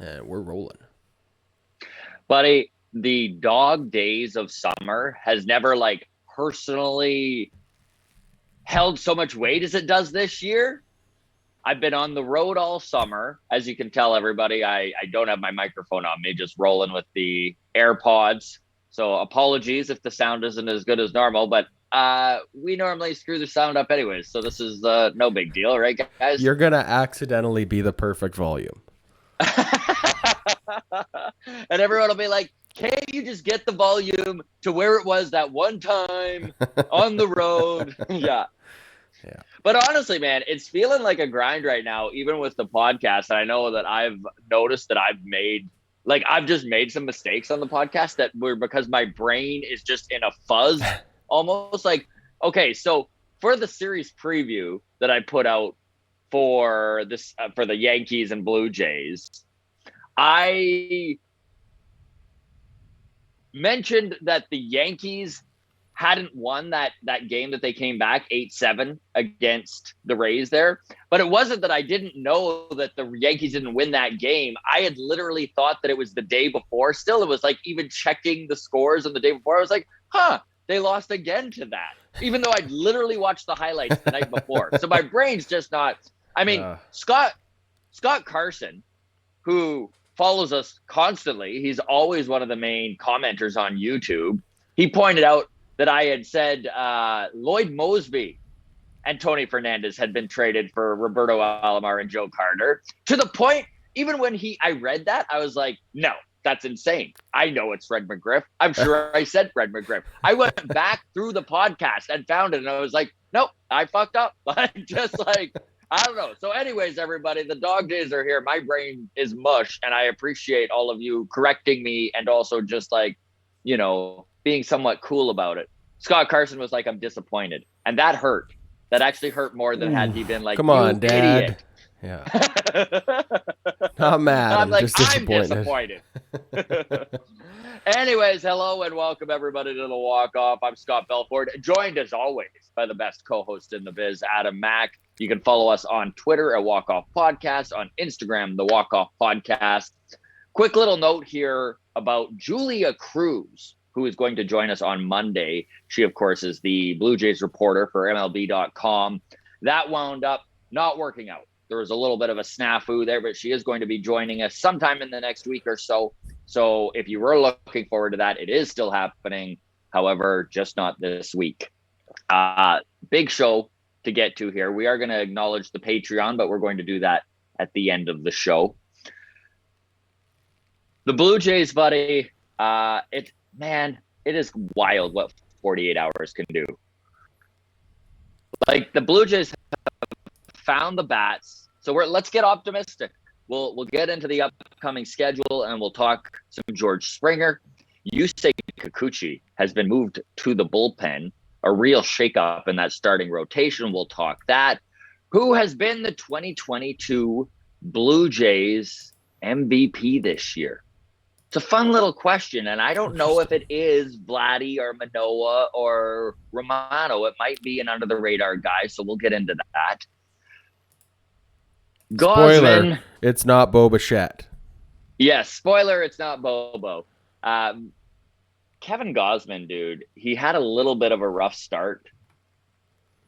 and we're rolling. Buddy, the dog days of summer has never like personally held so much weight as it does this year. I've been on the road all summer. As you can tell, everybody, I don't have my microphone on me, just rolling with the AirPods. So apologies if the sound isn't as good as normal, but we normally screw the sound up anyways. So this is no big deal, right, guys? You're going to accidentally be the perfect volume. And everyone will be like, can't you just get the volume to where it was that one time on the road? Yeah. But honestly, man, it's feeling like a grind right now, even with the podcast. And I know that I've noticed that I've just made some mistakes on the podcast that were because my brain is just in a fuzz, almost like, okay, so for the series preview that I put out for this, for the Yankees and Blue Jays, I mentioned that the Yankees hadn't won that game that they came back 8-7 against the Rays there. But it wasn't that I didn't know that the Yankees didn't win that game. I had literally thought that it was the day before. Still, it was like even checking the scores on the day before. I was like, they lost again to that. Even though I'd literally watched the highlights the night before. So my brain's just not, I mean, Scott Carson, who follows us constantly, he's always one of the main commenters on YouTube. He pointed out that I had said Lloyd Mosby and Tony Fernandez had been traded for Roberto Alomar and Joe Carter. To the point, even when I read that, I was like, no, that's insane. I know it's Fred McGriff. I'm sure I said Fred McGriff. I went back through the podcast and found it, and I was like, nope, I fucked up. Just like, I don't know. So anyways, everybody, the dog days are here. My brain is mush, and I appreciate all of you correcting me and also just like, being somewhat cool about it. Scott Carson was like, I'm disappointed. And that hurt. That actually hurt more than had he been like, come on, Dad. Idiot. Yeah. Not mad. I'm like, just disappointed. Anyways, hello and welcome everybody to the Walk Off. I'm Scott Belford, joined as always by the best co-host in the biz, Adam Mack. You can follow us on Twitter at Walk Off Podcast, on Instagram, the Walk Off Podcast. Quick little note here about Julia Cruz, who is going to join us on Monday. She, of course, is the Blue Jays reporter for MLB.com. That wound up not working out. There was a little bit of a snafu there, but she is going to be joining us sometime in the next week or so. So if you were looking forward to that, it is still happening. However, just not this week. Big show to get to here. We are going to acknowledge the Patreon, but we're going to do that at the end of the show. The Blue Jays, buddy, it is wild what 48 hours can do. Like, the Blue Jays have found the bats. So let's get optimistic. We'll get into the upcoming schedule and we'll talk some George Springer. Yusei Kikuchi has been moved to the bullpen, a real shakeup in that starting rotation. We'll talk that. Who has been the 2022 Blue Jays MVP this year? It's a fun little question, and I don't know if it is Vladdy or Manoah or Romano. It might be an under-the-radar guy, so we'll get into that. Spoiler, it's not Bo Bichette. Yes, spoiler, it's not Bobo. Kevin Gausman, dude, he had a little bit of a rough start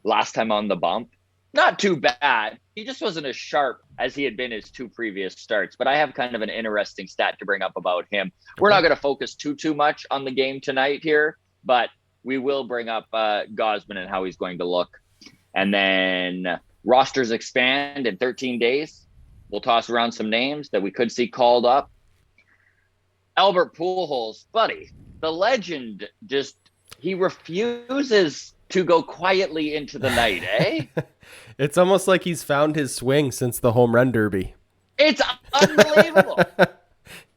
last time on the bump. Not too bad. He just wasn't as sharp as he had been his two previous starts. But I have kind of an interesting stat to bring up about him. We're not going to focus too much on the game tonight here, but we will bring up Gausman and how he's going to look. And then rosters expand in 13 days. We'll toss around some names that we could see called up. Albert Pujols, buddy, the legend, he refuses to go quietly into the night, eh? It's almost like he's found his swing since the home run derby. It's unbelievable.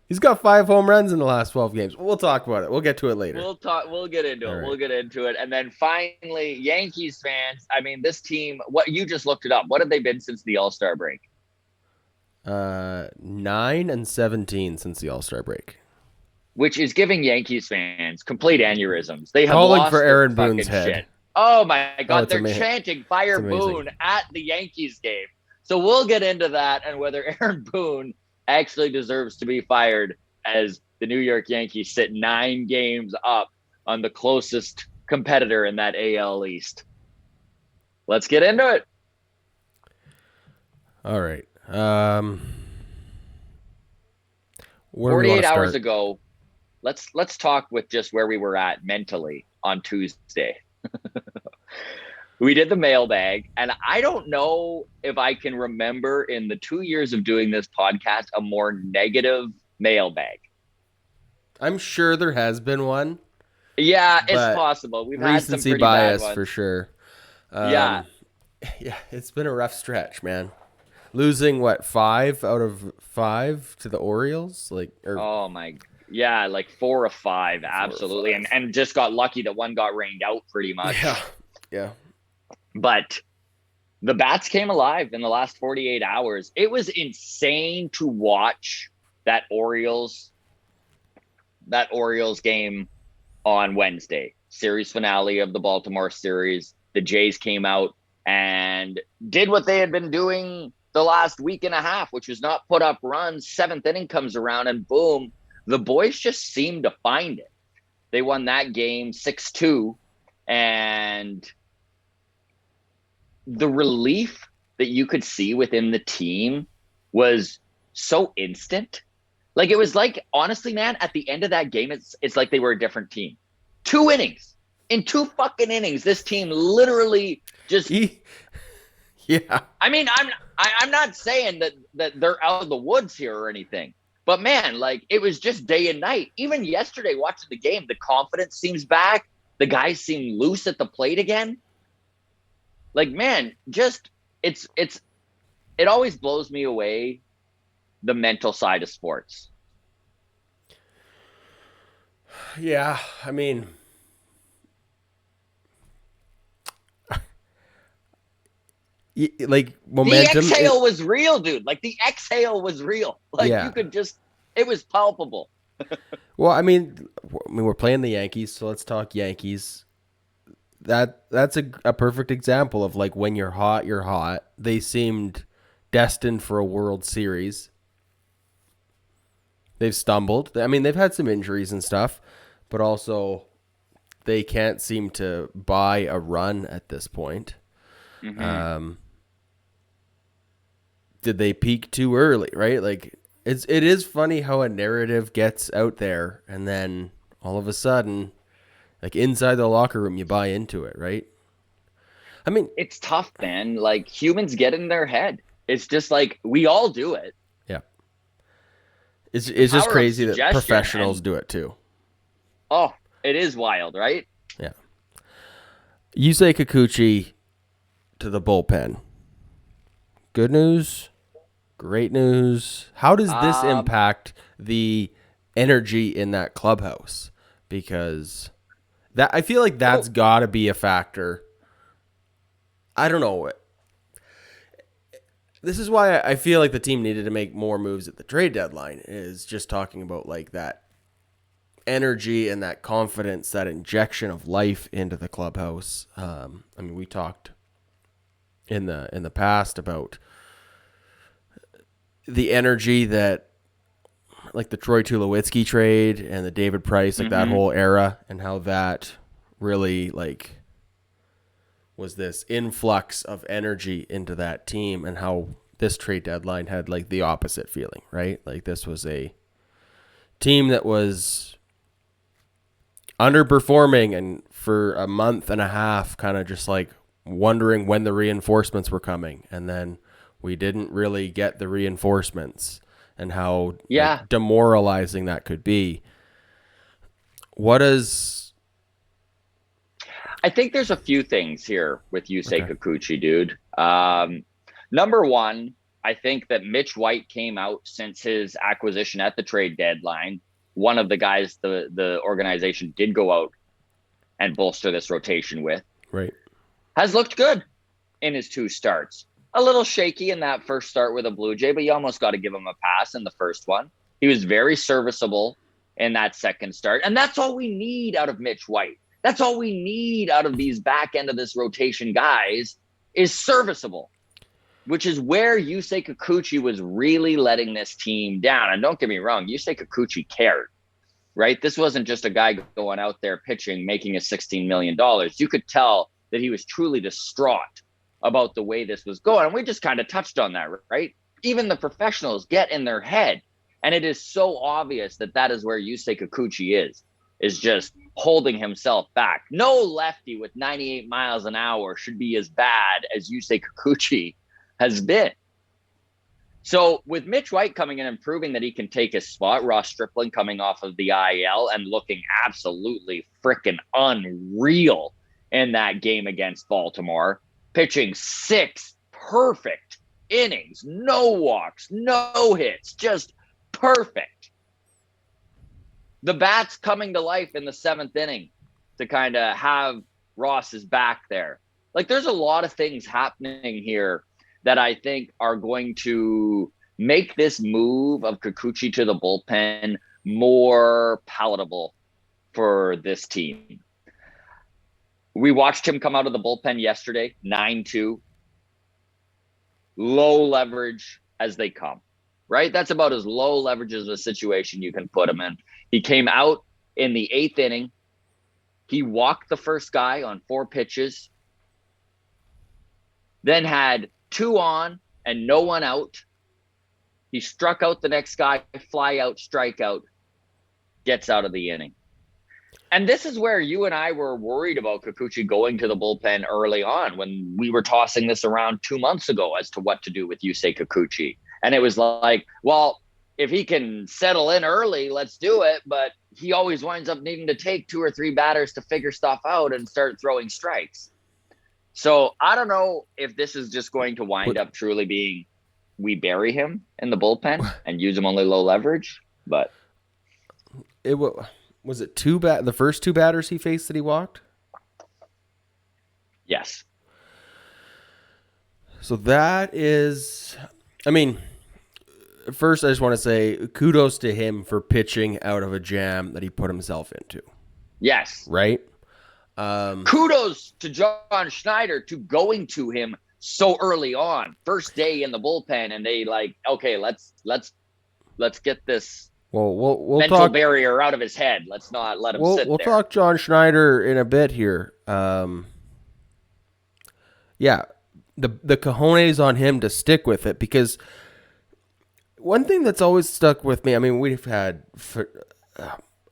He's got 5 home runs in the last 12 games. We'll talk about it. We'll get to it later. We'll get into it. Right. We'll get into it. And then finally, Yankees fans, I mean, this team, what you just looked it up. What have they been since the All-Star break? 9-17 since the All-Star break. Which is giving Yankees fans complete aneurysms. They have calling lost for Aaron their Boone's fucking head. shit. Oh my God, they're amazing. chanting Fire Boone at the Yankees game. So we'll get into that and whether Aaron Boone actually deserves to be fired, as the New York Yankees sit 9 games up on the closest competitor in that AL East. Let's get into it. All right. Where do we want 48 to hours start? ago, let's talk with just where we were at mentally on Tuesday. We did the mailbag, and I don't know if I can remember in the 2 years of doing this podcast a more negative mailbag. I'm sure there has been one, Yeah, it's but possible. We've had some recency pretty bad bias for ones. sure. Yeah. Yeah, it's been a rough stretch, man. Losing what, 5 out of 5 to the Orioles, Oh my. Yeah, like 4 or 5, 4 or absolutely, and 5. and just got lucky that one got rained out pretty Yeah, much. yeah, But the bats came alive in the last 48 hours. It was insane to watch that Orioles game on Wednesday, series finale of the Baltimore series. The Jays came out and did what they had been doing the last week and a half, which was not put up runs. 7th inning comes around and boom, the boys just seemed to find it. They won that game 6-2, and the relief that you could see within the team was so instant. Like, it was like, honestly, man, at the end of that game, it's like they were a different team. 2 innings. In 2 fucking innings, this team literally just yeah. I mean, I'm not saying that they're out of the woods here or anything. But man, like, it was just day and night. Even yesterday watching the game, the confidence seems back. The guys seem loose at the plate again. Like, man, just it always blows me away, the mental side of sports. Yeah, I mean, like The momentum. exhale was real, dude. Like, the exhale was real. Like, Yeah. you could just, it was palpable. Well, I mean, we're playing the Yankees, so let's talk Yankees. That's a perfect example of like when you're hot, you're hot. They seemed destined for a World Series. They've stumbled. I mean, they've had some injuries and stuff, but also they can't seem to buy a run at this point. Mm-hmm. Did they peak too early, right? Like it is funny how a narrative gets out there and then all of a sudden, like inside the locker room, you buy into it, right? I mean, It's tough, man. Like, humans get in their head. It's just like, we all do it. yeah, The it's just power of crazy that suggestion, professionals and do it too. oh, it is wild, right? Yeah, Yusei Kikuchi to the bullpen. Good news, great news. How does this Um, impact the energy in that clubhouse? Because that I feel like that's well, got to be a factor. I don't know. This is why I feel like the team needed to make more moves at the trade deadline, is just talking about like that energy and that confidence, that injection of life into the clubhouse. I mean, we talked in the past about the energy that like the Troy Tulowitzki trade and the David Price, like that mm-hmm. whole era, and how that really like was this influx of energy into that team, and how this trade deadline had like the opposite feeling, right? Like this was a team that was underperforming and for a month and a half kind of just like wondering when the reinforcements were coming, and then we didn't really get the reinforcements, and how Yeah, like demoralizing that could be. What is I think there's a few things here with Yusei okay? Kikuchi, dude. Number one, I think that Mitch White came out since his acquisition at the trade deadline. One of the guys the organization did go out and bolster this rotation with, Right. has looked good in his 2 starts. A little shaky in that first start with a Blue Jay, but you almost got to give him a pass in the first one. He was very serviceable in that second start. And that's all we need out of Mitch White. That's all we need out of these back end of this rotation guys, is serviceable. which is where Yusei Kikuchi was really letting this team down. And don't get me wrong, Yusei Kikuchi cared, right? This wasn't just a guy going out there pitching, making his $16 million. You could tell that he was truly distraught about the way this was going. And we just kind of touched on that, right? Even the professionals get in their head. And it is so obvious that that is where Yusei Kikuchi is just holding himself back. No lefty with 98 miles an hour should be as bad as Yusei Kikuchi has been. So with Mitch White coming in and proving that he can take his spot, Ross Stripling coming off of the IL and looking absolutely freaking unreal in that game against Baltimore, pitching 6 perfect innings, no walks, no hits, just perfect. The bats coming to life in the 7th inning to kind of have Ross's back there. Like, there's a lot of things happening here that I think are going to make this move of Kikuchi to the bullpen more palatable for this team. We watched him come out of the bullpen yesterday, 9-2. Low leverage as they come, right? That's about as low leverage as a situation you can put him in. He came out in the 8th inning. He walked the first guy on 4 pitches, then had 2 on and no one out. He struck out the next guy, fly out, strikeout, gets out of the inning. And this is where you and I were worried about Kikuchi going to the bullpen early on when we were tossing this around 2 months ago as to what to do with Yusei Kikuchi. And it was like, well, if he can settle in early, let's do it. But he always winds up needing to take 2 or 3 batters to figure stuff out and start throwing strikes. So I don't know if this is just going to wind up truly being we bury him in the bullpen and use him only low leverage. But was it the first 2 batters he faced that he walked? Yes. So that is, I mean, first I just want to say kudos to him for pitching out of a jam that he put himself into. Yes. Right? Kudos to John Schneider to going to him so early on, first day in the bullpen, and they like, okay, let's get this we'll mental talk, barrier out of his head. Let's not let him sit there. We'll talk John Schneider in a bit here. Yeah, the cojones on him to stick with it, because one thing that's always stuck with me, I mean, we've had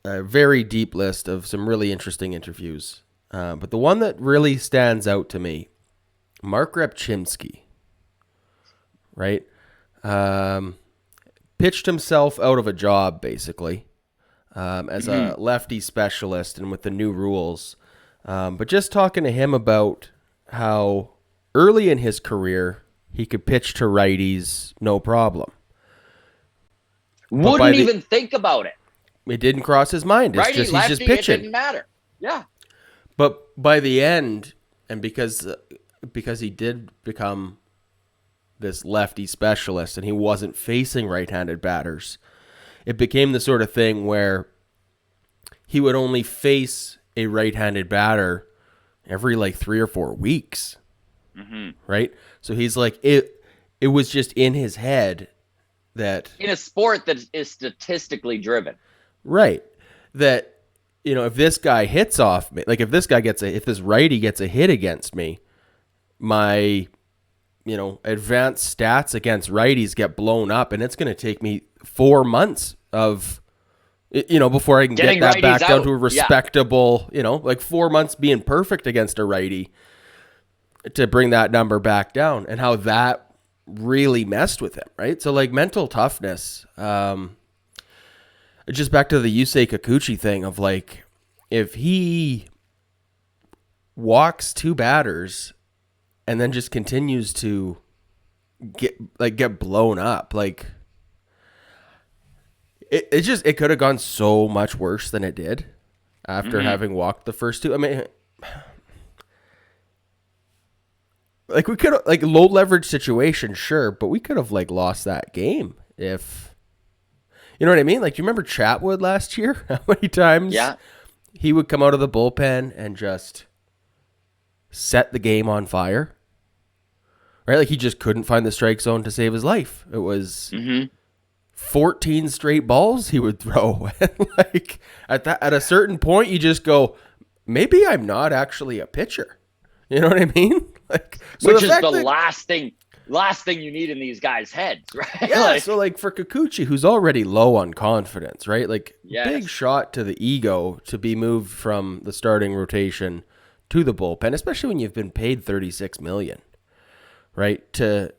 a very deep list of some really interesting interviews. But the one that really stands out to me, Mark Repchinsky, right? Pitched himself out of a job, basically, as a lefty specialist and with the new rules. But just talking to him about how early in his career, he could pitch to righties, no problem. Wouldn't even think about it. It didn't cross his mind. It's Righty, just, lefty, he's just pitching. It didn't matter. Yeah. But by the end, and because he did become this lefty specialist and he wasn't facing right-handed batters, it became the sort of thing where he would only face a right-handed batter every like 3 or 4 weeks. Mm-hmm. Right? So he's like, it was just in his head that... In a sport that is statistically driven. Right. That, you know, if this guy hits off me, like if this righty gets a hit against me, my, you know, advanced stats against righties get blown up, and it's going to take me 4 months of, you know, before I can get that back down to a respectable, you know, like 4 months being perfect against a righty to bring that number back down, and how that really messed with him, right? So like mental toughness, just back to the Yusei Kikuchi thing of like, if he walks 2 batters and then just continues to get blown up, like it could have gone so much worse than it did after having walked the first 2. I mean, like we could have, like, low leverage situation, sure, but we could have like lost that game if. You know what I mean? Like, do you remember Chatwood last year? How many times he would come out of the bullpen and just set the game on fire? right? Like he just couldn't find the strike zone to save his life. It was 14 straight balls he would throw. Like at a certain point, you just go, maybe I'm not actually a pitcher. You know what I mean? Like, so which is the last thing you need in these guys' heads, right? Yeah. Like, so like for Kikuchi, who's already low on confidence, right? Like big shot to the ego to be moved from the starting rotation to the bullpen, especially when you've been paid $36 million, right? To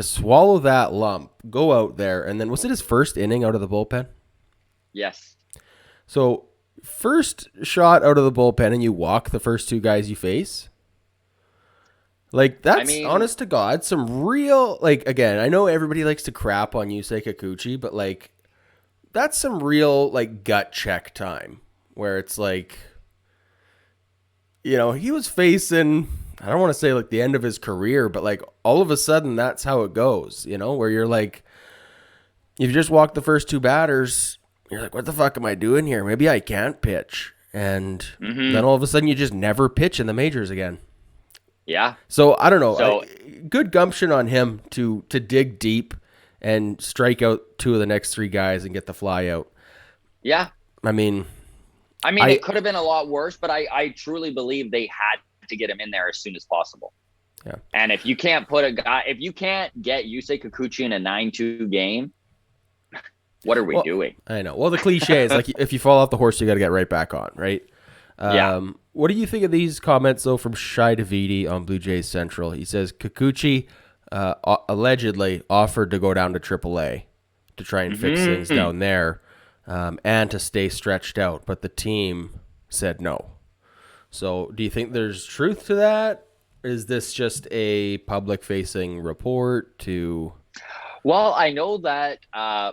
swallow that lump, go out there, and then was it his first inning out of the bullpen? Yes. So first shot out of the bullpen, and you walk the first two guys you face. Like, that's, honest to God, some real, like, again, I know everybody likes to crap on Yusei Kikuchi, but, like, that's some real, like, gut check time where it's like, you know, he was facing, I don't want to say, like, the end of his career, but, like, all of a sudden, that's how it goes, you know, where you're like, if you just walk the first two batters, you're like, what the fuck am I doing here? Maybe I can't pitch. And then all of a sudden, you just never pitch in the majors again. Yeah. So I don't know. So, good gumption on him to dig deep and strike out two of the next three guys and get the fly out. Yeah. I mean, it could have been a lot worse, but I truly believe they had to get him in there as soon as possible. Yeah. And if you can't if you can't get Yusei Kikuchi in a 9-2 game, what are we doing? I know. Well, the cliche is like, if you fall off the horse, you got to get right back on, right? Yeah. What do you think of these comments, though, from Shai Davidi on Blue Jays Central? He says Kikuchi allegedly offered to go down to AAA to try and fix things down there and to stay stretched out, but the team said no. So do you think there's truth to that? Is this just a public-facing report to... Well, I know that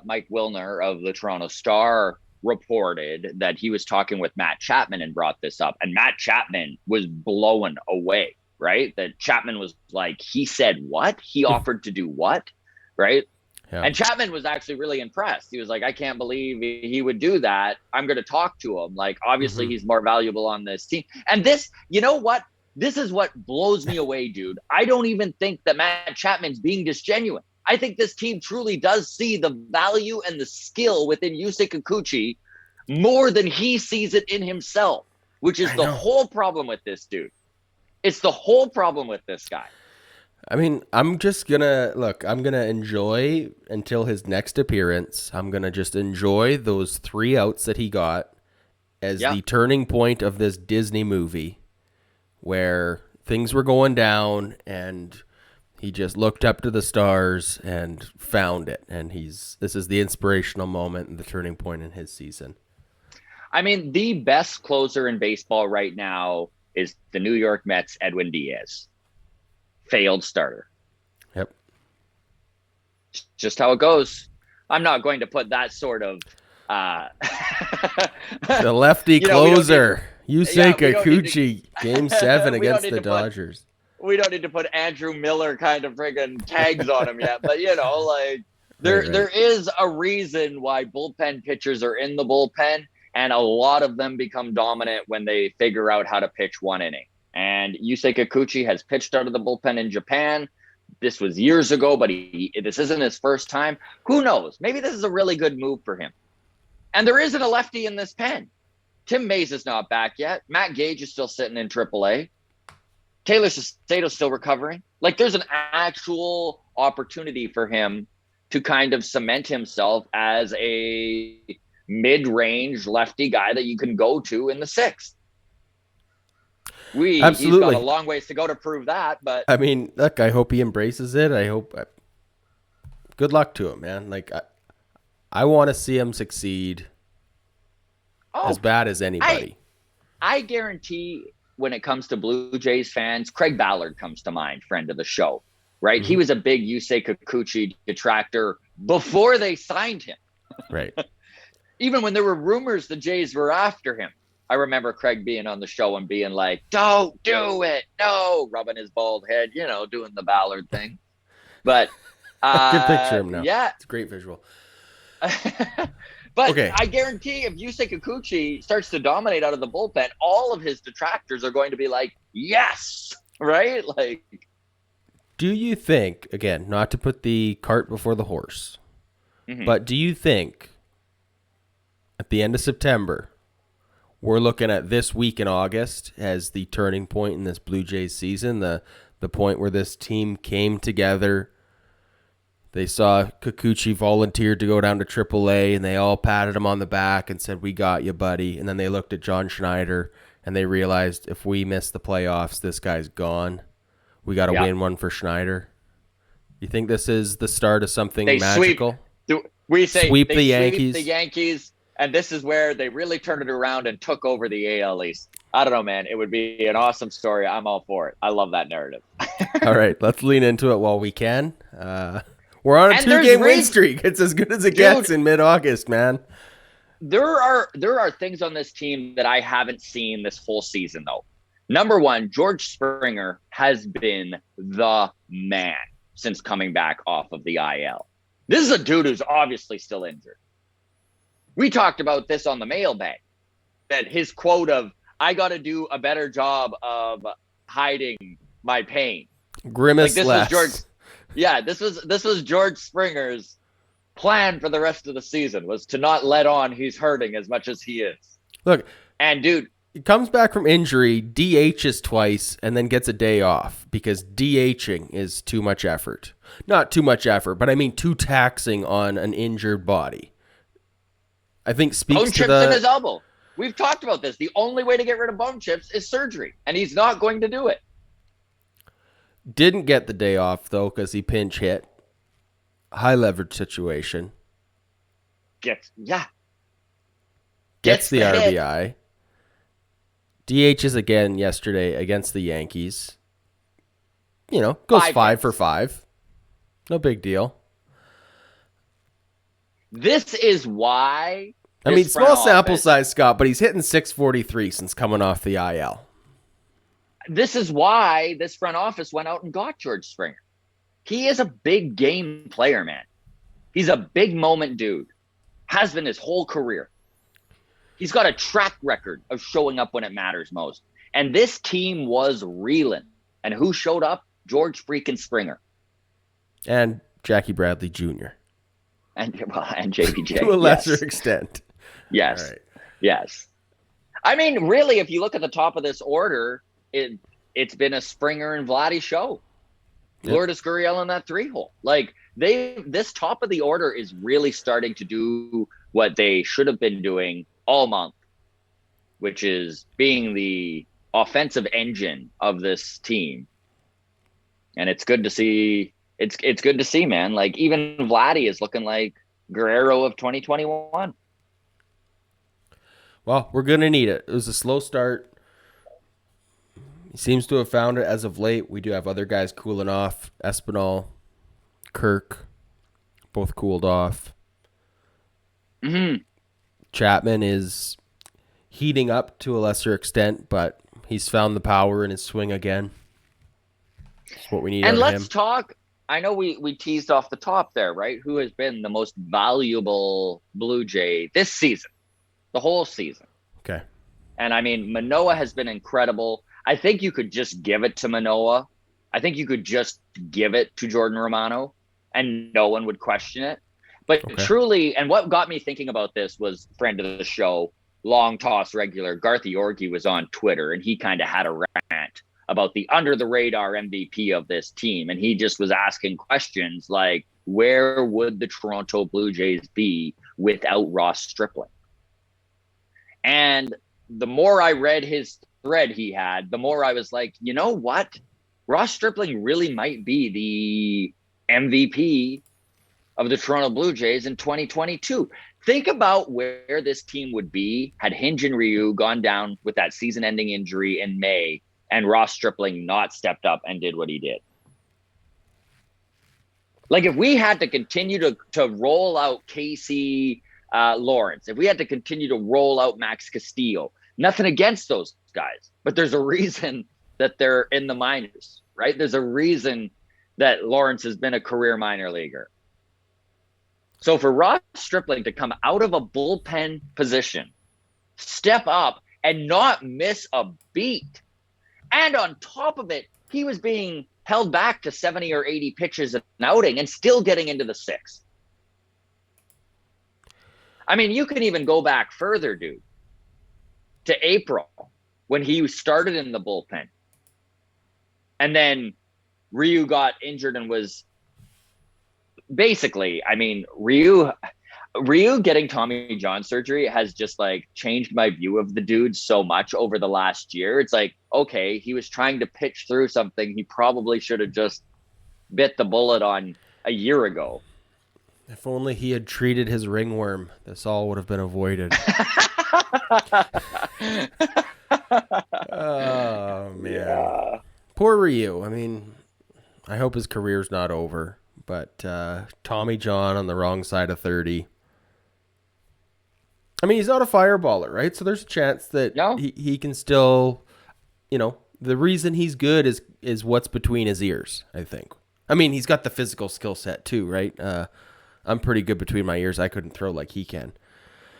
Mike Wilner of the Toronto Star reported that he was talking with Matt Chapman and brought this up, and Matt Chapman was blown away, right? That Chapman was like, he said what? He offered to do what? Right? Yeah. And Chapman was actually really impressed. He was like, I can't believe he would do that. I'm going to talk to him. Like, obviously he's more valuable on this team. And this, you know what? This is what blows me away, dude. I don't even think that Matt Chapman's being disgenuine. I think this team truly does see the value and the skill within Yusei Kikuchi more than he sees it in himself, which is the whole problem with this dude. It's the whole problem with this guy. I mean, I'm going to enjoy until his next appearance. I'm going to just enjoy those 3 outs that he got as the turning point of this Disney movie where things were going down and he just looked up to the stars and found it. And this is the inspirational moment and the turning point in his season. I mean, the best closer in baseball right now is the New York Mets' Edwin Diaz. Failed starter. Yep. Just how it goes. I'm not going to put that sort of the lefty closer. Yusei Kikuchi, Game 7 against the Dodgers. We don't need to put Andrew Miller kind of friggin' tags on him yet, but there is a reason why bullpen pitchers are in the bullpen, and a lot of them become dominant when they figure out how to pitch one inning. And Yusei Kikuchi has pitched out of the bullpen in Japan. This was years ago, but this isn't his first time. Who knows? Maybe this is a really good move for him. And there isn't a lefty in this pen. Tim Mays is not back yet. Matt Gage is still sitting in AAA. Taylor Sasato's still recovering. Like, there's an actual opportunity for him to kind of cement himself as a mid-range lefty guy that you can go to in the 6th. He's got a long ways to go to prove that, but I mean, look, I hope he embraces it. Good luck to him, man. Like, I want to see him succeed as bad as anybody. I guarantee when it comes to Blue Jays fans, Craig Ballard comes to mind, friend of the show, right? Mm-hmm. He was a big Yusei Kikuchi detractor before they signed him. Right. Even when there were rumors the Jays were after him. I remember Craig being on the show and being like, don't do it. No, rubbing his bald head, doing the Ballard thing. But I can picture him now. Yeah. It's a great visual. But okay. I guarantee if Yusei Kikuchi starts to dominate out of the bullpen, all of his detractors are going to be like, yes, right? Like, Do you think, again, not to put the cart before the horse, but do you think at the end of September, we're looking at this week in August as the turning point in this Blue Jays season, the point where this team came together? They saw Kikuchi volunteered to go down to AAA, and they all patted him on the back and said, "We got you, buddy." And then they looked at John Schneider, and they realized if we miss the playoffs, this guy's gone. We got to win one for Schneider. You think this is the start of something magical? Sweep the Yankees. The Yankees, and this is where they really turned it around and took over the AL East. I don't know, man. It would be an awesome story. I'm all for it. I love that narrative. All right, let's lean into it while we can. We're on a 2-game win streak. It's as good as it gets in mid-August, man. There are things on this team that I haven't seen this whole season, though. Number one, George Springer has been the man since coming back off of the IL. This is a dude who's obviously still injured. We talked about this on the mailbag, that his quote of, "I got to do a better job of hiding my pain." Grimace less. This was George Springer's plan for the rest of the season, was to not let on he's hurting as much as he is. Look, and dude, he comes back from injury, DHs twice, and then gets a day off because DHing is too much effort. Not too much effort, but I mean too taxing on an injured body. I think speaks bone to chips in his elbow. We've talked about this. The only way to get rid of bone chips is surgery, and he's not going to do it. Didn't get the day off, though, because he pinch hit. High leverage situation. Gets the RBI. DHs again yesterday against the Yankees. Goes 5 for 5. No big deal. This is why... small sample size, Scott, but he's hitting 643 since coming off the IL. This is why this front office went out and got George Springer. He is a big game player, man. He's a big moment dude. Has been his whole career. He's got a track record of showing up when it matters most. And this team was reeling. And who showed up? George freaking Springer. And Jackie Bradley Jr. And JPJ. To a lesser extent. Yes. Right. Yes. I mean, really, if you look at the top of this order, it's been a Springer and Vladdy show. Yep. Lourdes Gurriel in that 3-hole. Like, this top of the order is really starting to do what they should have been doing all month, which is being the offensive engine of this team. And it's good to see. It's good to see, man. Like, even Vladdy is looking like Guerrero of 2021. Well, we're going to need it. It was a slow start. He seems to have found it as of late. We do have other guys cooling off. Espinal, Kirk, both cooled off. Mm-hmm. Chapman is heating up to a lesser extent, but he's found the power in his swing again. That's what we need. And let's him. Talk. I know we teased off the top there, right? Who has been the most valuable Blue Jay this season, the whole season? Okay. And I mean, Manoah has been incredible. I think you could just give it to Manoah. I think you could just give it to Jordan Romano, and no one would question it. But truly, and what got me thinking about this was friend of the show, long toss regular, Garth Yorgi was on Twitter, and he kind of had a rant about the under-the-radar MVP of this team. And he just was asking questions like, where would the Toronto Blue Jays be without Ross Stripling? And the more I read his thread he had, the more I was like, you know what? Ross Stripling really might be the MVP of the Toronto Blue Jays in 2022. Think about where this team would be had Hyun-Jin Ryu gone down with that season-ending injury in May and Ross Stripling not stepped up and did what he did. Like, if we had to continue to roll out Casey Lawrence, if we had to continue to roll out Max Castillo, nothing against those guys, but there's a reason that they're in the minors, right? There's a reason that Lawrence has been a career minor leaguer. So for Ross Stripling to come out of a bullpen position, step up and not miss a beat, and on top of it, he was being held back to 70 or 80 pitches an outing and still getting into the sixth. I mean, you can even go back further, dude, to April when he started in the bullpen. And then Ryu got injured and was basically, I mean, Ryu getting Tommy John surgery has just like changed my view of the dude so much over the last year. It's like, okay, he was trying to pitch through something he probably should have just bit the bullet on a year ago. If only he had treated his ringworm, this all would have been avoided. Oh, man. Yeah. Poor Ryu. I mean, I hope his career's not over, but Tommy John on the wrong side of 30. I mean, he's not a fireballer, right? So there's a chance that he can still, the reason he's good is what's between his ears, I think. I mean, he's got the physical skill set too, right? I'm pretty good between my ears. I couldn't throw like he can.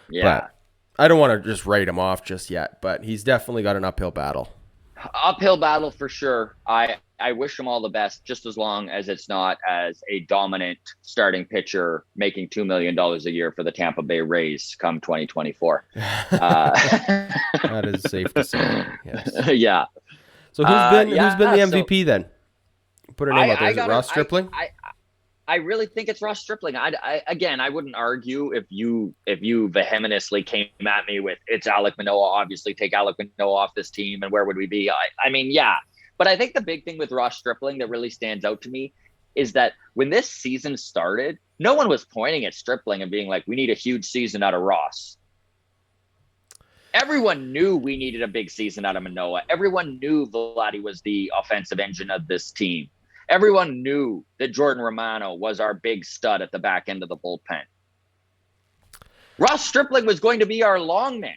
Yeah. But I don't want to just write him off just yet, but he's definitely got an uphill battle. Uphill battle for sure. I wish him all the best, just as long as it's not as a dominant starting pitcher making $2 million a year for the Tampa Bay Rays come 2024. That is safe to say. Yes. Yeah. So who's been the MVP then? Put a name out there. Is it Ross Stripling? I really think it's Ross Stripling. I wouldn't argue if you vehemently came at me with it's Alek Manoah. Obviously, take Alek Manoah off this team, and where would we be? I mean, yeah. But I think the big thing with Ross Stripling that really stands out to me is that when this season started, no one was pointing at Stripling and being like, we need a huge season out of Ross. Everyone knew we needed a big season out of Manoah. Everyone knew Vladdy was the offensive engine of this team. Everyone knew that Jordan Romano was our big stud at the back end of the bullpen. Ross Stripling was going to be our long man.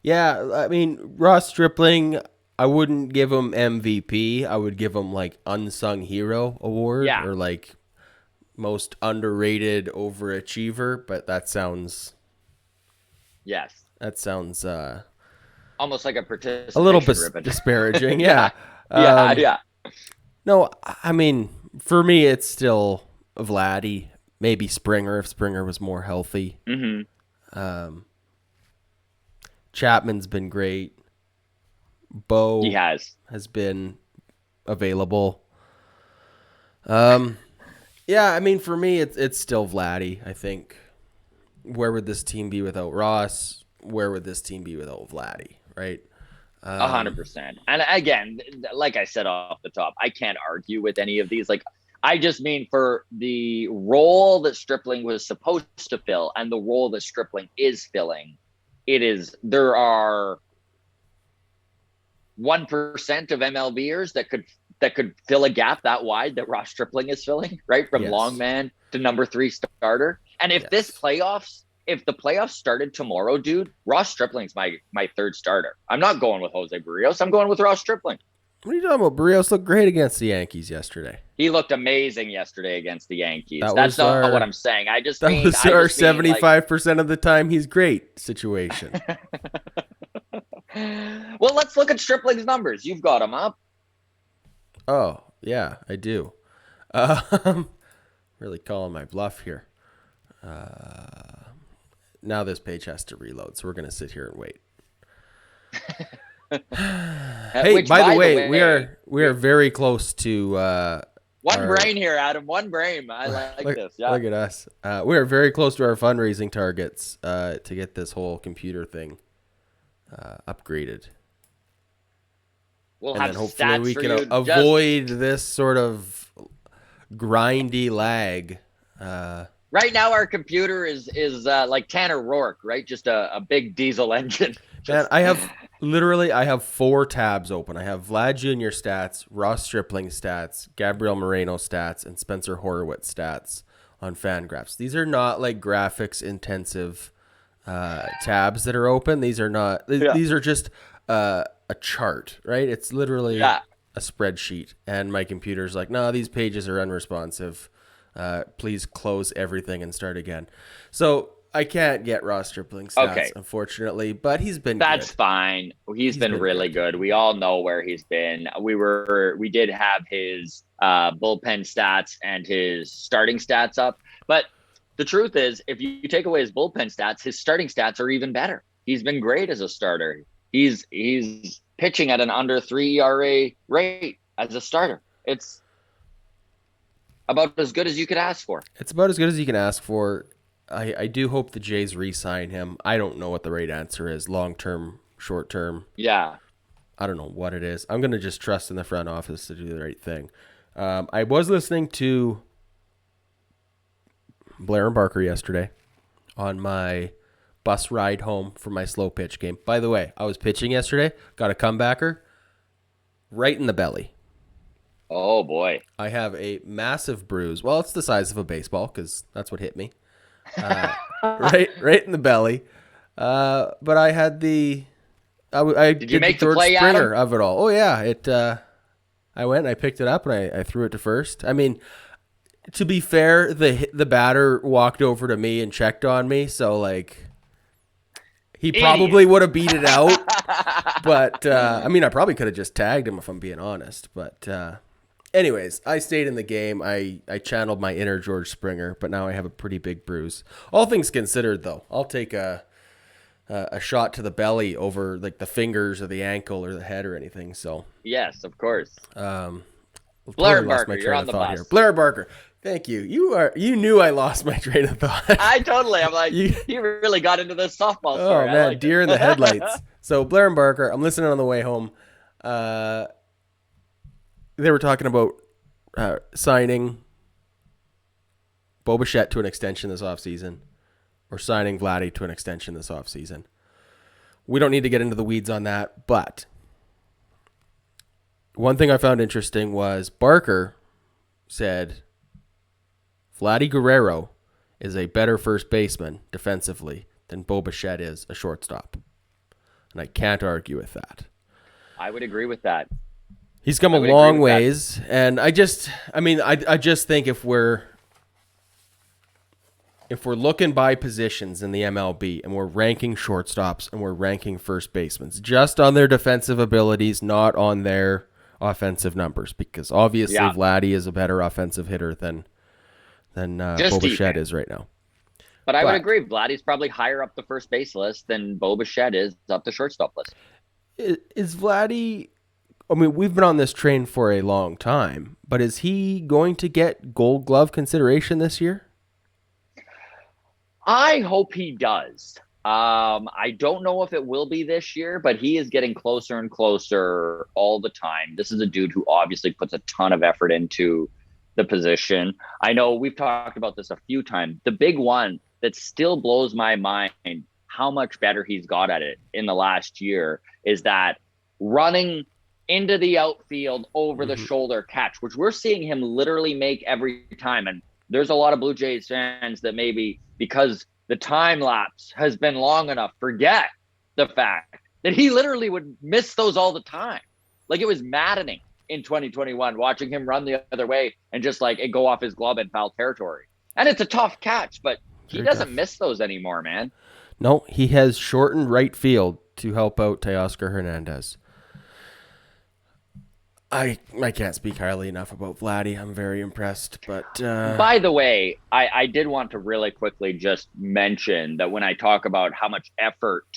Yeah, I mean, Ross Stripling, I wouldn't give him MVP. I would give him like unsung hero award or like most underrated overachiever, but that sounds almost like a participation a little ribbon. Disparaging. Yeah. Yeah. No, I mean, for me, it's still Vladdy, maybe Springer if Springer was more healthy. Mm-hmm. Chapman's been great. Bo he has been available. Yeah, I mean, for me, it's still Vladdy. I think. Where would this team be without Ross? Where would this team be without Vladdy? Right. 100%. And again, like I said off the top, I can't argue with any of these. Like, I just mean for the role that Stripling was supposed to fill and the role that Stripling is filling, there are 1% of MLBers that could fill a gap that wide that Ross Stripling is filling, right? From long man to number 3 starter. And if if the playoffs started tomorrow, dude, Ross Stripling's my 3rd starter. I'm not going with Jose Barrios. I'm going with Ross Stripling. What are you talking about? Barrios looked great against the Yankees yesterday. He looked amazing yesteray agaast the Yankees. That's not what I'm saying. That was our 75% of the time he's great situation. Well, let's look at Stripling's numbers. You've got them up. Oh, yeah, I do. Really calling my bluff here. Now this page has to reload, so we're going to sit here and wait. Hey, by the way, we are very close to one brain here, Adam. One brain. I like this. Yeah. Look at us. We are very close to our fundraising targets to get this whole computer thing upgraded. We'll have then hopefully we can avoid this sort of grindy lag. Right now, our computer is like Tanner Rourke, right? Just a big diesel engine. Man, I have 4 tabs open. I have Vlad Jr. stats, Ross Stripling stats, Gabriel Moreno stats, and Spencer Horowitz stats on Fangraphs. These are not like graphics intensive tabs that are open. These are not. These are just a chart, right? It's literally a spreadsheet, and my computer's like, no, these pages are unresponsive. Please close everything and start again. So I can't get Ross Stripling stats, Okay, unfortunately, but he's been that's good. fine. He's been really good. We all know where he's been. We did have his bullpen stats and his starting stats up, but the truth is, if you take away his bullpen stats, his starting stats are even better. He's been great as a starter. He's pitching at an under 3 ERA rate as a starter. It's about as good as you could ask for. It's about as good as you can ask for. I do hope the Jays re-sign him. I don't know what the right answer is, long-term, short-term. Yeah. I don't know what it is. I'm going to just trust in the front office to do the right thing. I was listening to Blair and Barker yesterday on my bus ride home from my slow pitch game. By the way, I was pitching yesterday, got a comebacker right in the belly. Oh, boy. I have a massive bruise. Well, it's the size of a baseball because that's what hit me. Right in the belly. But I had I did you make the George play, Springer Adam? of it all. Oh yeah, I went, I picked it up, and I threw it to first. I mean, to be fair, the batter walked over to me and checked on me, so like he probably would have beat it out. But I mean, I probably could have just tagged him if I'm being honest. But anyways, I stayed in the game. I channeled my inner George Springer, but now I have a pretty big bruise. All things considered, though, I'll take a shot to the belly over like the fingers or the ankle or the head or anything. So yes, of course. Blair Barker, you're on the bus. Here. Blair Barker, thank you. You knew I lost my train of thought. I'm like, you really got into this softball story. Oh man, deer in the headlights. So Blair and Barker, I'm listening on the way home. They were talking about signing Bo Bichette to an extension this offseason or signing Vladdy to an extension this offseason. We don't need to get into the weeds on that, but one thing I found interesting was Barker said Vladdy Guerrero is a better first baseman defensively than Bo Bichette is a shortstop. And I can't argue with that. I would agree with that. He's come a long ways, and I just think if we're looking by positions in the MLB and we're ranking shortstops and we're ranking first basemen just on their defensive abilities, not on their offensive numbers, because obviously Vladdy is a better offensive hitter than Bo Bichette is right now. But I would agree, Vladdy's probably higher up the first base list than Bo Bichette is up the shortstop list. Is Vladdy? I mean, we've been on this train for a long time, but is he going to get Gold Glove consideration this year? I hope he does. I don't know if it will be this year, but he is getting closer and closer all the time. This is a dude who obviously puts a ton of effort into the position. I know we've talked about this a few times. The big one that still blows my mind how much better he's got at it in the last year is that running into the outfield over the shoulder catch, which we're seeing him literally make every time. And there's a lot of Blue Jays fans that maybe because the time lapse has been long enough, forget the fact that he literally would miss those all the time. Like it was maddening in 2021, watching him run the other way and just like it go off his glove in foul territory. And it's a tough catch, but he doesn't miss those anymore, man. No, he has shortened right field to help out Teoscar Hernandez. I can't speak highly enough about Vladdy. I'm very impressed. But by the way, I did want to really quickly just mention that when I talk about how much effort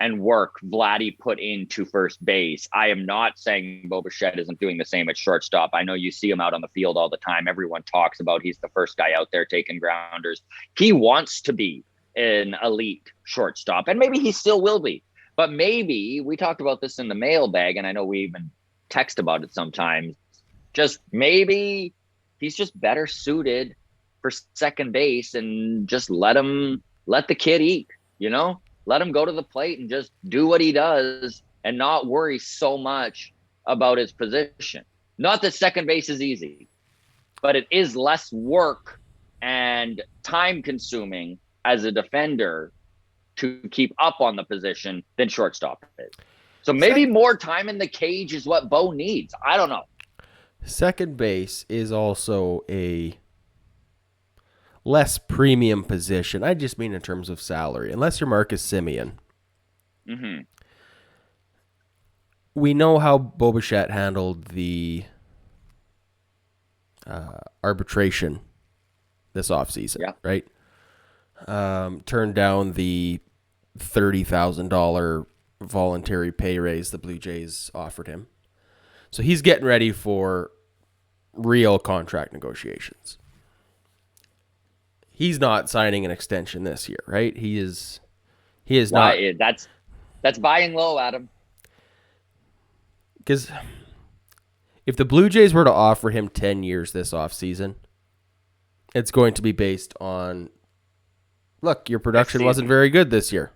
and work Vladdy put into first base, I am not saying Bo Bichette isn't doing the same at shortstop. I know you see him out on the field all the time. Everyone talks about he's the first guy out there taking grounders. He wants to be an elite shortstop, and maybe he still will be. But maybe, we talked about this in the mailbag, and I know we even text about it sometimes, just maybe he's just better suited for second base and just let the kid eat, let him go to the plate and just do what he does and not worry so much about his position. Not that second base is easy, but it is less work and time consuming as a defender to keep up on the position than shortstop is. So maybe more time in the cage is what Bo needs. I don't know. Second base is also less premium position. I just mean in terms of salary. Unless you're Marcus Semien. Mm-hmm. We know how Bichette handled the arbitration this offseason, right? Turned down the $30,000 voluntary pay raise the Blue Jays offered him. So he's getting ready for real contract negotiations. He's not signing an extension this year, right? He is not. That's buying low, Adam. Because if the Blue Jays were to offer him 10 years this offseason, it's going to be based on, look, your production wasn't very good this year.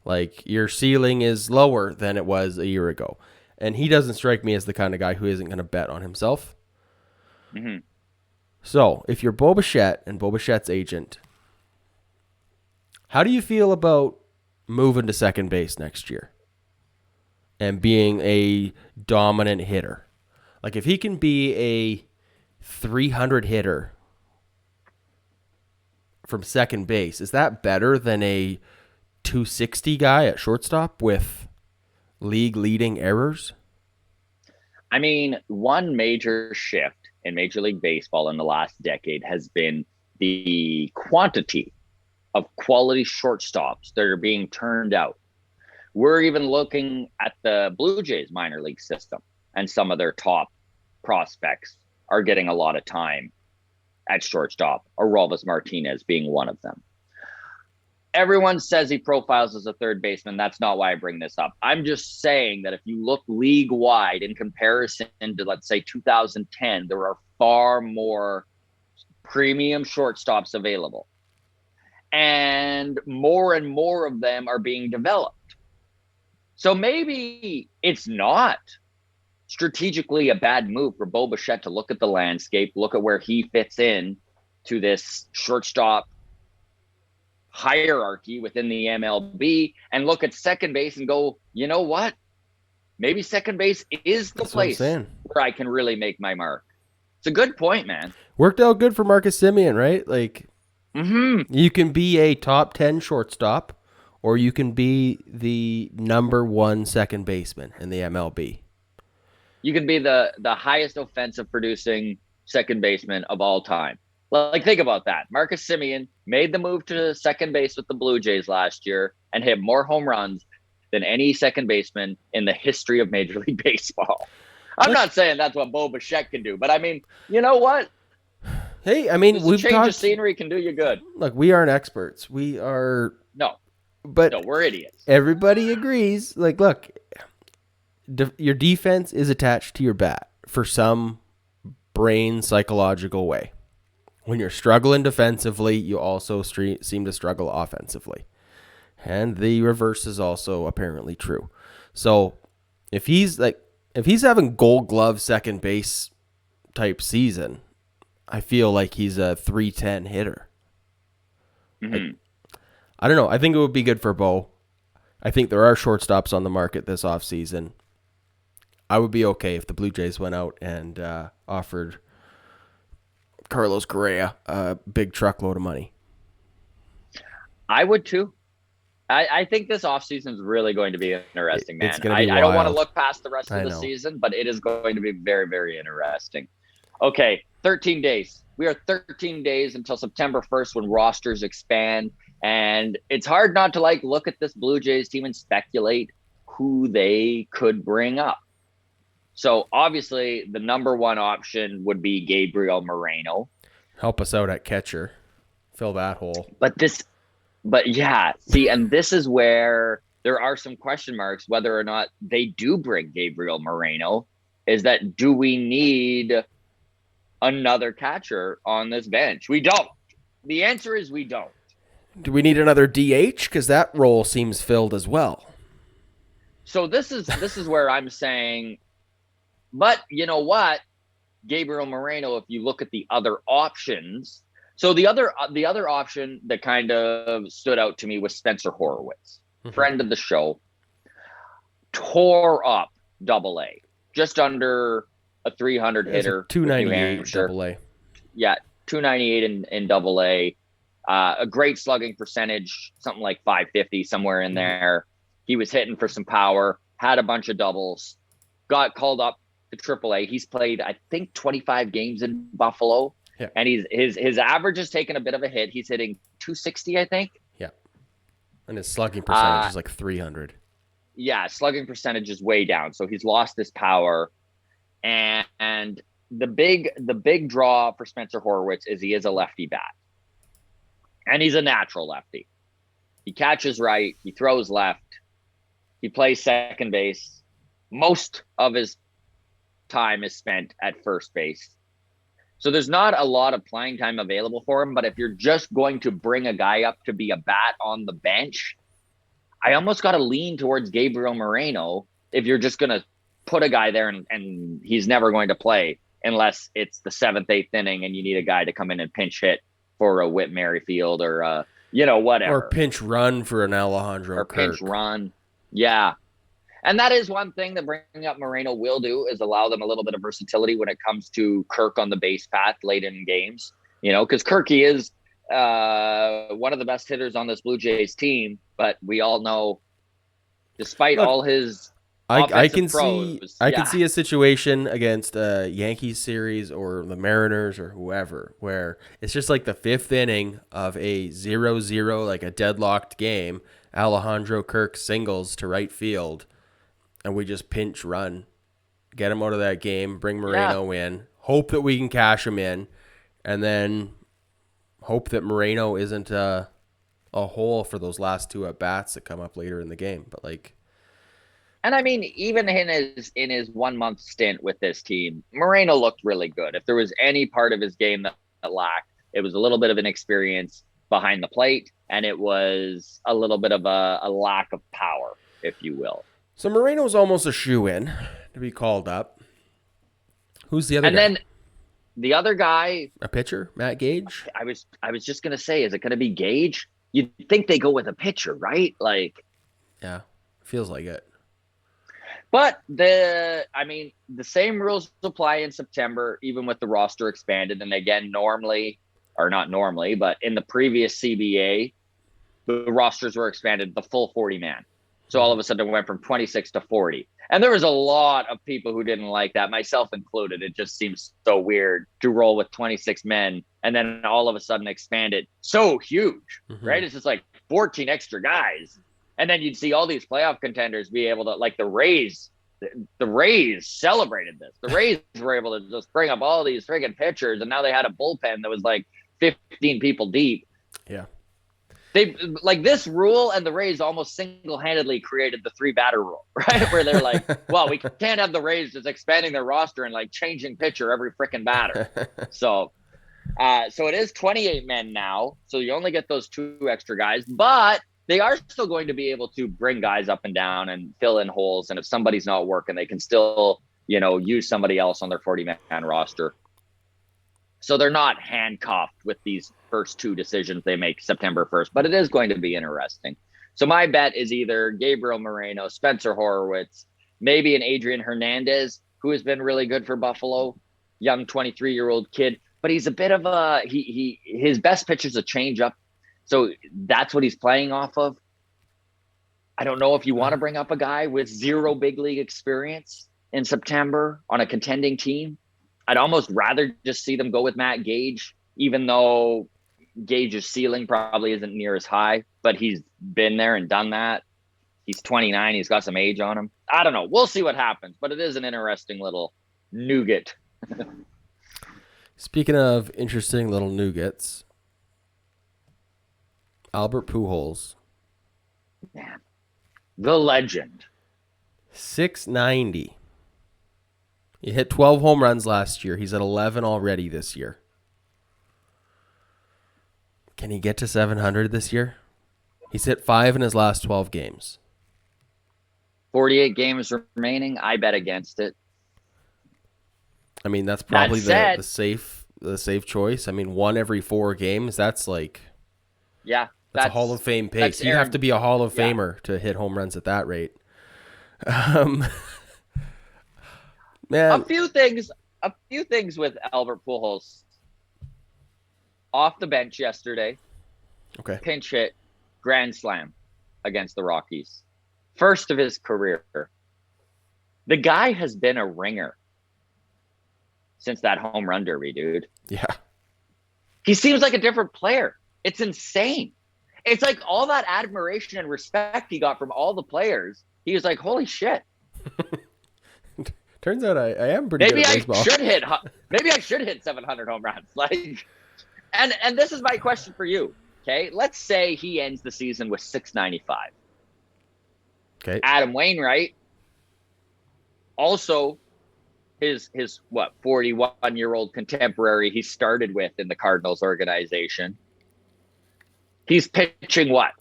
Like, your ceiling is lower than it was a year ago. And he doesn't strike me as the kind of guy who isn't going to bet on himself. Mm-hmm. So, if you're Bichette and Bichette's agent, how do you feel about moving to second base next year and being a dominant hitter? Like, if he can be a 300 hitter from second base, is that better than a 260 guy at shortstop with league-leading errors? I mean, one major shift in Major League Baseball in the last decade has been the quantity of quality shortstops that are being turned out. We're even looking at the Blue Jays minor league system, and some of their top prospects are getting a lot of time at shortstop, Aroldis Martinez being one of them. Everyone says he profiles as a third baseman. That's not why I bring this up. I'm just saying that if you look league-wide in comparison to, let's say, 2010, there are far more premium shortstops available. And more of them are being developed. So maybe it's not strategically a bad move for Bichette to look at the landscape, look at where he fits in to this shortstop hierarchy within the MLB, and look at second base and go, you know what? Maybe second base is the place where I can really make my mark. It's a good point, man. Worked out good for Marcus Semien, right? Like, you can be a top 10 shortstop, or you can be the number one second baseman in the MLB. You can be the highest offensive producing second baseman of all time. Like, think about that. Marcus Semien made the move to second base with the Blue Jays last year and hit more home runs than any second baseman in the history of Major League Baseball. I'm not saying that's what Bichette can do, but I mean, you know what? Hey, I mean, we've change of scenery can do you good. Look, we aren't experts. We are no, we're idiots. Everybody agrees. Like, look, your defense is attached to your bat for some brain psychological way. When you're struggling defensively, you also seem to struggle offensively. And the reverse is also apparently true. So if he's having Gold Glove second base type season, I feel like he's a 310 hitter. Mm-hmm. Like, I don't know. I think it would be good for Bo. I think there are shortstops on the market this offseason. I would be okay if the Blue Jays went out and offered Carlos Correa a big truckload of money. I would too. I think this offseason is really going to be interesting, man. It's going to be I don't want to look past the rest of the season, but it is going to be very, very interesting. Okay, 13 days. We are 13 days until September 1st when rosters expand. And it's hard not to look at this Blue Jays team and speculate who they could bring up. So obviously the number one option would be Gabriel Moreno. Help us out at catcher. Fill that hole. But yeah, see, and this is where there are some question marks whether or not they do bring Gabriel Moreno. Is that, do we need another catcher on this bench? We don't. The answer is we don't. Do we need another DH? Because that role seems filled as well. So this is where I'm saying, but you know what? Gabriel Moreno, if you look at the other options, so the other option that kind of stood out to me was Spencer Horwitz, friend of the show, tore up Double-A, just under a 300 hitter. 298 Double-A. Yeah, 298 in Double-A. A great slugging percentage, something like 550, somewhere in there. He was hitting for some power, had a bunch of doubles, got called up to AAA. He's played, I think, 25 games in Buffalo. Yeah. And his average has taken a bit of a hit. He's hitting 260, I think. Yeah. And his slugging percentage is like 300. Yeah, slugging percentage is way down. So he's lost his power. And the big draw for Spencer Horwitz is he is a lefty bat. And he's a natural lefty. He catches right. He throws left. He plays second base. Most of his time is spent at first base. So there's not a lot of playing time available for him. But if you're just going to bring a guy up to be a bat on the bench, I almost got to lean towards Gabriel Moreno if you're just going to put a guy there and he's never going to play unless it's the 7th, 8th inning and you need a guy to come in and pinch hit for a Whit Merrifield or whatever. Or pinch run for an Alejandro or Kirk. Pinch run. Yeah. And that is one thing that bringing up Moreno will do, is allow them a little bit of versatility when it comes to Kirk on the base path late in games. Because Kirky is one of the best hitters on this Blue Jays team, but we all know, despite all his I can see a situation against a Yankees series or the Mariners or whoever where it's just like the 5th inning of a 0-0, like a deadlocked game. Alejandro Kirk singles to right field, and we just pinch run, get him out of that game, bring Moreno in, hope that we can cash him in, and then hope that Moreno isn't a hole for those last 2 at bats that come up later in the game. But like. And I mean, even in his 1 month stint with this team, Moreno looked really good. If there was any part of his game that lacked, it was a little bit of inexperience behind the plate, and it was a little bit of a lack of power, if you will. So Moreno's almost a shoe-in to be called up. Who's the other guy? And then the other guy, a pitcher, Matt Gage. I was just gonna say, is it gonna be Gage? You'd think they go with a pitcher, right? Like, yeah, feels like it. But the same rules apply in September, even with the roster expanded. And again, not normally, but in the previous CBA, the rosters were expanded the full 40 man. So all of a sudden it went from 26 to 40. And there was a lot of people who didn't like that, myself included. It just seems so weird to roll with 26 men and then all of a sudden expand it so huge, right? It's just like 14 extra guys. And then you'd see all these playoff contenders be able to, like the Rays celebrated this. The Rays were able to just bring up all these friggin' pitchers, and now they had a bullpen that was like 15 people deep. Yeah. They like this rule, and the Rays almost single-handedly created the 3-batter rule, right? Where they're like, well, we can't have the Rays just expanding their roster and like changing pitcher every freaking batter. So it is 28 men now. So you only get those 2 extra guys, but they are still going to be able to bring guys up and down and fill in holes. And if somebody's not working, they can still, use somebody else on their 40-man roster. So they're not handcuffed with these first 2 decisions they make September 1st, but it is going to be interesting. So my bet is either Gabriel Moreno, Spencer Horwitz, maybe an Adrian Hernandez, who has been really good for Buffalo, young 23-year-old kid, but he's a bit of his best pitch is a changeup. So that's what he's playing off of. I don't know if you want to bring up a guy with 0 big league experience in September on a contending team. I'd almost rather just see them go with Matt Gage, even though Gage's ceiling probably isn't near as high, but he's been there and done that. He's 29. He's got some age on him. I don't know. We'll see what happens, but it is an interesting little nougat. Speaking of interesting little nougats, Albert Pujols. Man, the legend. 690. He hit 12 home runs last year. He's at 11 already this year. Can he get to 700 this year? He's hit 5 in his last 12 games. 48 games remaining. I bet against it. I mean, that's probably the safe choice. I mean, 1 every 4 games. That's like, yeah, that's a Hall of Fame pace. You have to be a Hall of Famer to hit home runs at that rate. Man, a few things with Albert Pujols. Off the bench yesterday, Okay. pinch hit grand slam against the Rockies. First of his career. The guy has been a ringer since that home run derby, dude. Yeah. He seems like a different player. It's insane. It's like all that admiration and respect he got from all the players. He was like, holy shit. Turns out I am pretty good at baseball. Maybe I should hit 700 home runs. Like, and this is my question for you. Okay. Let's say he ends the season with 695. Okay. Adam Wainwright, also his 41-year-old contemporary he started with in the Cardinals organization. He's pitching what?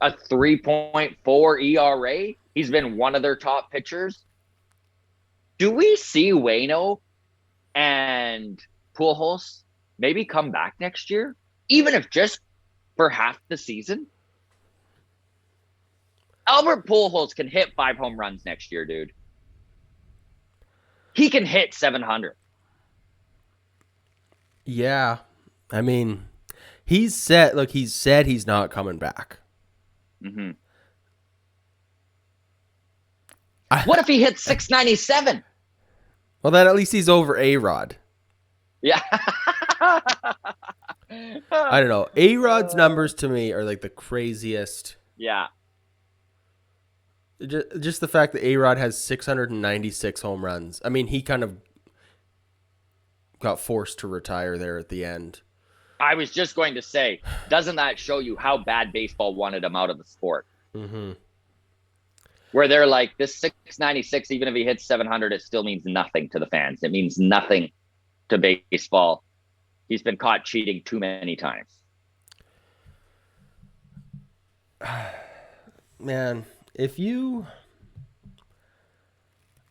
A 3.4 ERA. He's been one of their top pitchers. Do we see Waino and Pujols maybe come back next year, even if just for half the season? Albert Pujols can hit 5 home runs next year, dude. He can hit 700. Yeah. I mean, he's said he's not coming back. Mm-hmm. What if he hits 697? Well, then at least he's over A-Rod. Yeah. I don't know. A-Rod's numbers to me are like the craziest. Yeah. Just the fact that A-Rod has 696 home runs. I mean, he kind of got forced to retire there at the end. I was just going to say, doesn't that show you how bad baseball wanted him out of the sport? Mm-hmm. Where they're like, this 696, even if he hits 700, it still means nothing to the fans. It means nothing to baseball. He's been caught cheating too many times. Man,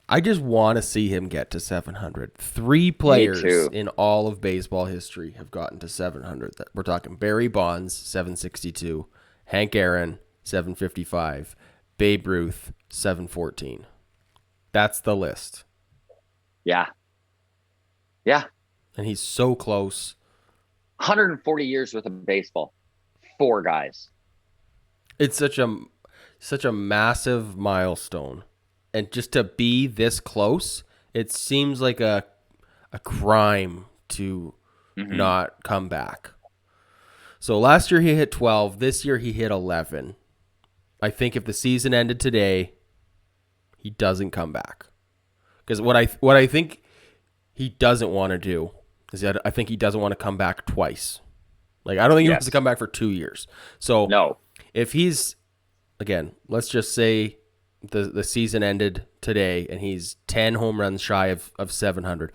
I just want to see him get to 700. 3 players in all of baseball history have gotten to 700. We're talking Barry Bonds, 762, Hank Aaron, 755, Babe Ruth, 714. That's the list. Yeah. Yeah. And he's so close. 140 years with a baseball. 4 guys. It's such a massive milestone. And just to be this close, it seems like a crime to not come back. So last year he hit 12. This year he hit 11. I think if the season ended today, he doesn't come back. Because what I think he doesn't want to do is that I think he doesn't want to come back twice. Like, I don't think he wants to come back for 2 years. So no. If he's, again, let's just say the season ended today and he's 10 home runs shy of 700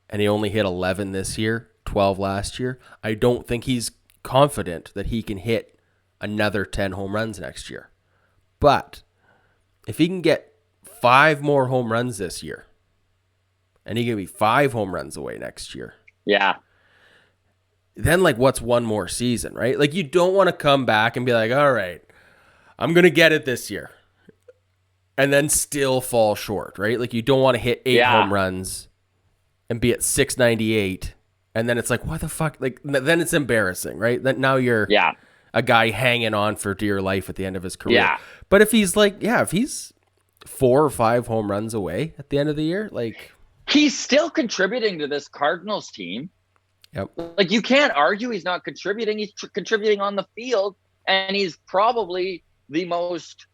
and he only hit 11 this year, 12 last year, I don't think he's confident that he can hit another 10 home runs next year. But if he can get 5 more home runs this year and he can be 5 home runs away next year. Yeah. Then, like, what's one more season, right? Like, you don't want to come back and be like, all right, I'm going to get it this year. And then still fall short, right? Like, you don't want to hit 8 home runs and be at 698. And then it's like, why the fuck? Like, then it's embarrassing, right? That now you're a guy hanging on for dear life at the end of his career. Yeah. But if he's like, if he's 4 or 5 home runs away at the end of the year, like, he's still contributing to this Cardinals team. Yep. Like, you can't argue he's not contributing. He's contributing on the field, and he's probably the most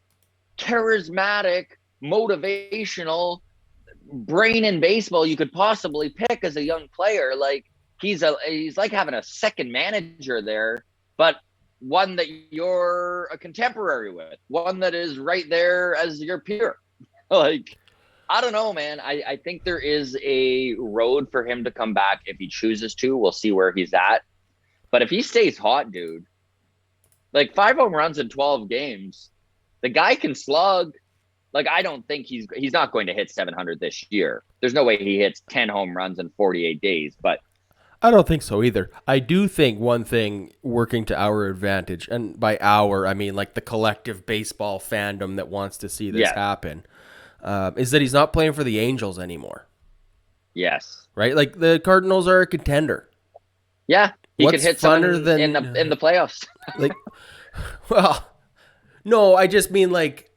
charismatic, motivational brain in baseball you could possibly pick as a young player. Like, he's like having a second manager there, but one that you're a contemporary with, one that is right there as your peer. Like, I don't know, man. I think there is a road for him to come back if he chooses to. We'll see where he's at. But if he stays hot, dude, like 5 home runs in 12 games, the guy can slug. Like, I don't think he's not going to hit 700 this year. There's no way he hits 10 home runs in 48 days. But I don't think so either. I do think one thing working to our advantage, and by our, I mean like the collective baseball fandom that wants to see this happen, is that he's not playing for the Angels anymore. Yes. Right? Like, the Cardinals are a contender. Yeah. He could What's hit someone funner in than the playoffs. like? Well, no, I just mean like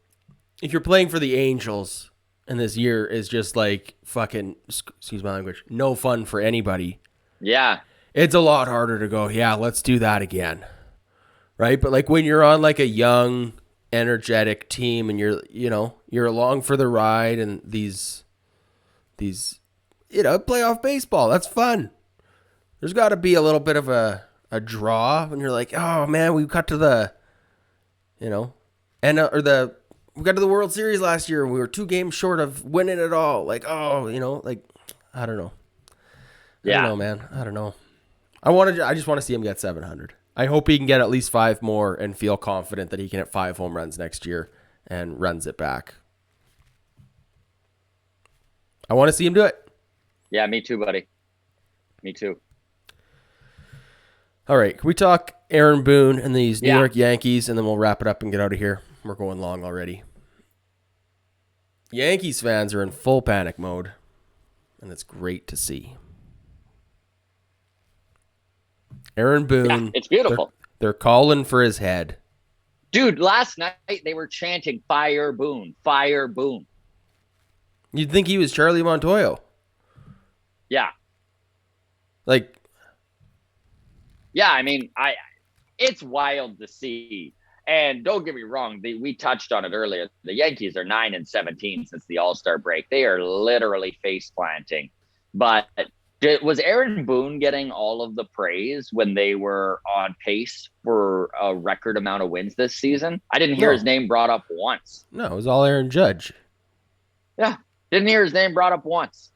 if you're playing for the Angels and this year is just like fucking, excuse my language, no fun for anybody. Yeah. It's a lot harder to go, yeah, let's do that again. Right? But like when you're on like a young, energetic team and you're along for the ride and these playoff baseball, that's fun. There's got to be a little bit of a draw when you're like, oh man, we got to the, we got to the World Series last year and we were 2 games short of winning it all. Like, oh, like, I don't know. I don't know, man. I don't know. I just want to see him get 700. I hope he can get at least 5 more and feel confident that he can hit 5 home runs next year and runs it back. I want to see him do it. Yeah, me too, buddy. Me too. All right, can we talk Aaron Boone and these New York Yankees, and then we'll wrap it up and get out of here. We're going long already. Yankees fans are in full panic mode, and it's great to see. Aaron Boone. Yeah, it's beautiful. They're calling for his head. Dude, last night they were chanting, "Fire Boone, fire Boone." You'd think he was Charlie Montoyo. Yeah. Like, yeah, I mean, it's wild to see. And don't get me wrong, we touched on it earlier. The Yankees are 9-17 since the All-Star break. They are literally face planting. But was Aaron Boone getting all of the praise when they were on pace for a record amount of wins this season? I didn't hear his name brought up once. No, it was all Aaron Judge. Yeah, didn't hear his name brought up once.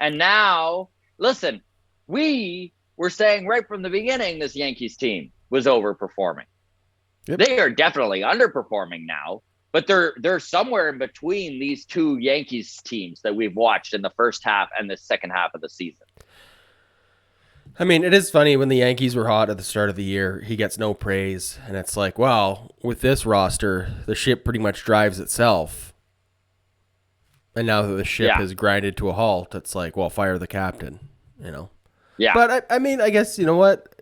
And now, listen, we were saying right from the beginning this Yankees team was overperforming. Yep. They are definitely underperforming now, but they're somewhere in between these two Yankees teams that we've watched in the first half and the second half of the season. I mean, it is funny when the Yankees were hot at the start of the year, he gets no praise, and it's like, well, with this roster, the ship pretty much drives itself. And now that the ship has grinded to a halt, it's like, well, fire the captain, Yeah. But I mean, I guess, you know what?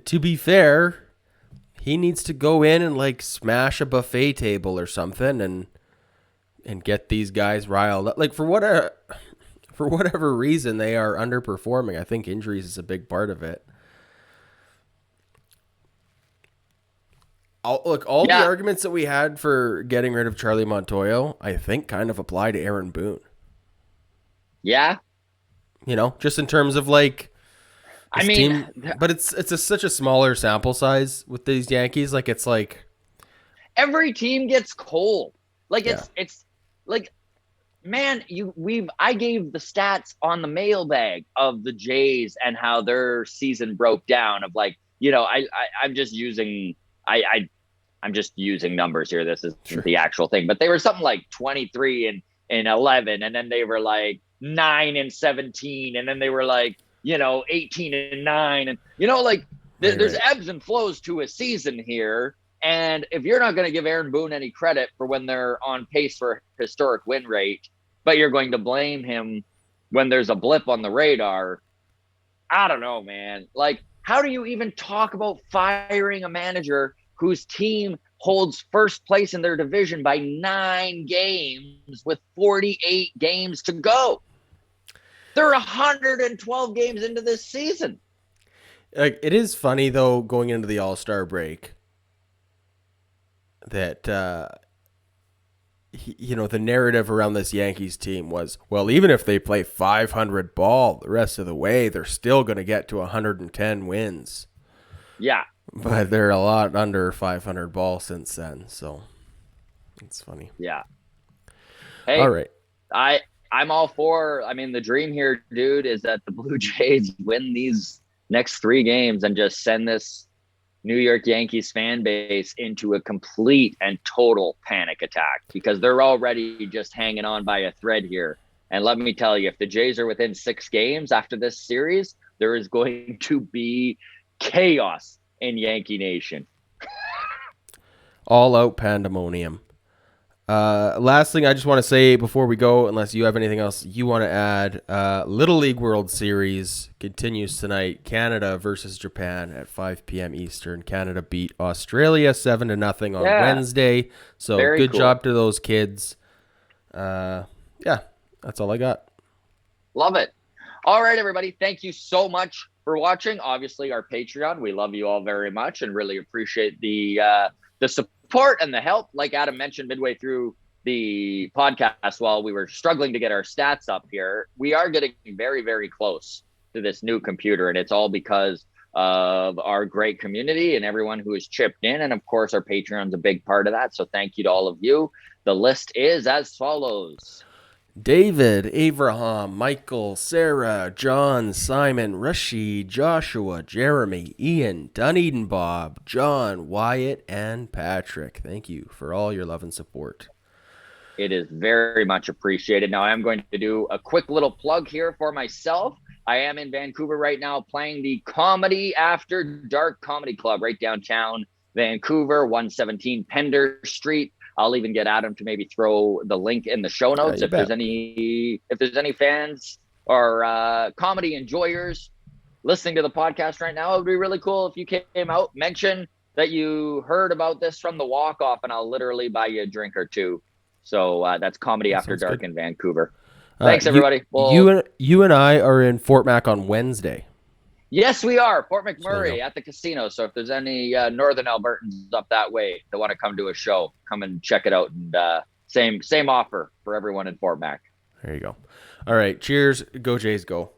To be fair, he needs to go in and like smash a buffet table or something and get these guys riled up. Like for whatever reason they are underperforming. I think injuries is a big part of it. All the arguments that we had for getting rid of Charlie Montoyo, I think kind of apply to Aaron Boone. Yeah. Just in terms of like, I mean, but it's such a smaller sample size with these Yankees. Like it's like every team gets cold. Like it's like, man, I gave the stats on the mailbag of the Jays and how their season broke down of like, I'm just using I'm just using numbers here. This is the actual thing, but they were something like 23 and 11, and then they were like 9-17, and then they were like 18-9, and there's ebbs and flows to a season here. And if you're not going to give Aaron Boone any credit for when they're on pace for a historic win rate, but you're going to blame him when there's a blip on the radar, I don't know, man. Like, how do you even talk about firing a manager whose team holds first place in their division by 9 games with 48 games to go? They're 112 games into this season. Like, it is funny, though, going into the All-Star break, that, the narrative around this Yankees team was, well, even if they play 500 ball the rest of the way, they're still going to get to 110 wins. Yeah. But they're a lot under 500 ball since then, so it's funny. Yeah. Hey, all right. I'm all for, the dream here, dude, is that the Blue Jays win these next 3 games and just send this New York Yankees fan base into a complete and total panic attack, because they're already just hanging on by a thread here. And let me tell you, if the Jays are within 6 games after this series, there is going to be chaos in Yankee Nation. All out pandemonium. Last thing I just want to say before we go, unless you have anything else you want to add, Little League World Series continues tonight. Canada versus Japan at 5 p.m. Eastern. Canada beat Australia 7-0 on Wednesday. So Very good cool. job to those kids. Yeah, that's all I got. Love it. All right, everybody. Thank you so much for watching. Obviously, our Patreon. We love you all very much and really appreciate the support and the help. Like Adam mentioned midway through the podcast, while we were struggling to get our stats up here, we are getting very, very close to this new computer, and it's all because of our great community and everyone who has chipped in. And of course, our Patreon's a big part of that. So thank you to all of you. The list is as follows: David, Abraham, Michael, Sarah, John, Simon, Rashid, Joshua, Jeremy, Ian, Dunedin, Bob, John, Wyatt, and Patrick. Thank you for all your love and support. It is very much appreciated. Now, I am going to do a quick little plug here for myself. I am in Vancouver right now playing the Comedy After Dark Comedy Club right downtown Vancouver, 117 Pender Street. I'll even get Adam to maybe throw the link in the show notes if there's any fans or comedy enjoyers listening to the podcast right now. It would be really cool if you came out, mention that you heard about this from the walk-off, and I'll literally buy you a drink or two. So that's Comedy After Dark in Vancouver. Thanks, everybody. You and I are in Fort Mac on Wednesday. Yes, we are. Fort McMurray at the casino. So if there's any Northern Albertans up that way that want to come to a show, come and check it out. And same offer for everyone in Fort Mac. There you go. All right. Cheers. Go Jays, go.